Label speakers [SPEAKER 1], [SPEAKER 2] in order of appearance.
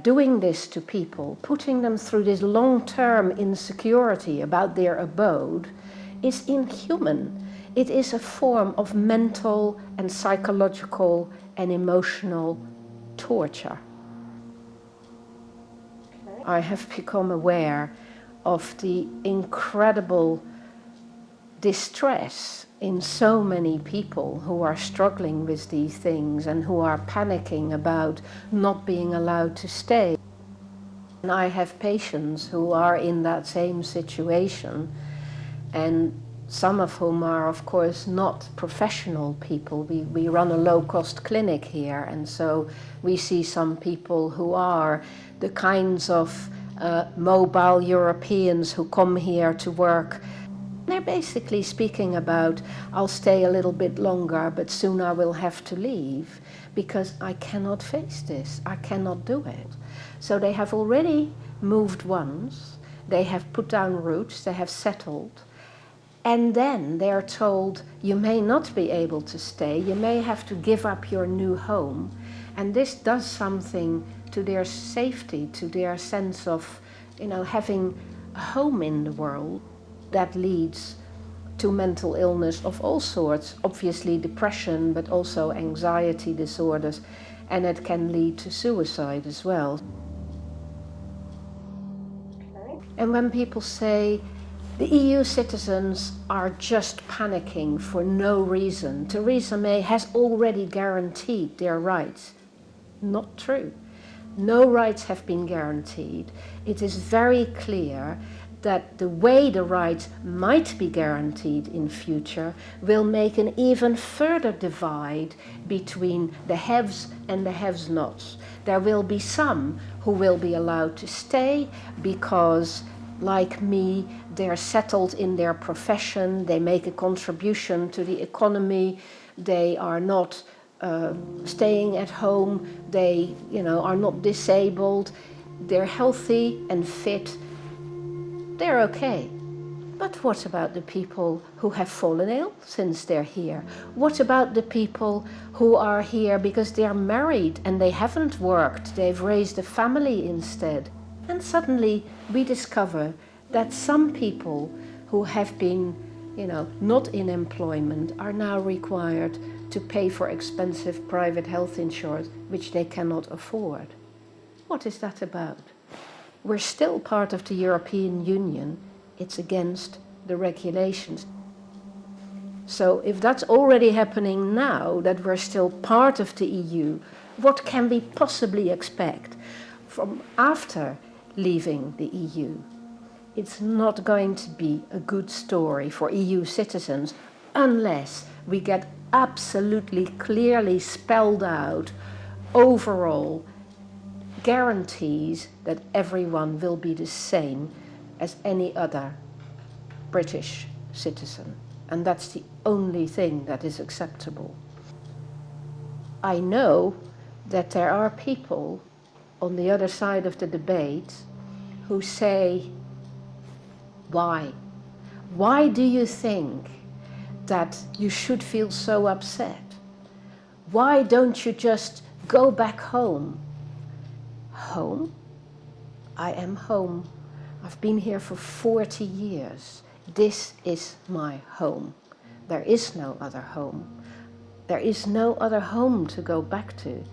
[SPEAKER 1] Doing this to people, putting them through this long-term insecurity about their abode, is inhuman. It is a form of mental and psychological and emotional torture. I have become aware of the incredible distress in so many people who are struggling with these things and who are panicking about not being allowed to stay. And I have patients who are in that same situation, and some of whom are, of course, not professional people. We run a low-cost clinic here, and so we see some people who are the kinds of mobile Europeans who come here to work. They're basically speaking about, I'll stay a little bit longer, but soon I will have to leave because I cannot face this, I cannot do it. So they have already moved once, they have put down roots, they have settled, and then they're told, you may not be able to stay, you may have to give up your new home. And this does something to their safety, to their sense of, having a home in the world. That leads to mental illness of all sorts, obviously depression, but also anxiety disorders, and it can lead to suicide as well. And when people say the EU citizens are just panicking for no reason, Theresa May has already guaranteed their rights. Not true. No rights have been guaranteed. It is very clear that the way the rights might be guaranteed in future will make an even further divide between the haves and the have-nots. There will be some who will be allowed to stay because, like me, they're settled in their profession, they make a contribution to the economy, they are not staying at home, they are not disabled, they're healthy and fit. They're okay. But what about the people who have fallen ill since they're here? What about the people who are here because they're married and they haven't worked, they've raised a family instead? And suddenly we discover that some people who have been, not in employment are now required to pay for expensive private health insurance, which they cannot afford. What is that about? We're still part of the European Union. It's against the regulations. So if that's already happening now, that we're still part of the EU, what can we possibly expect from after leaving the EU? It's not going to be a good story for EU citizens unless we get absolutely clearly spelled out overall guarantees that everyone will be the same as any other British citizen. And that's the only thing that is acceptable. I know that there are people on the other side of the debate who say, why? Why do you think that you should feel so upset? Why don't you just go back home? Home? I am home. I've been here for 40 years. This is my home. There is no other home. There is no other home to go back to.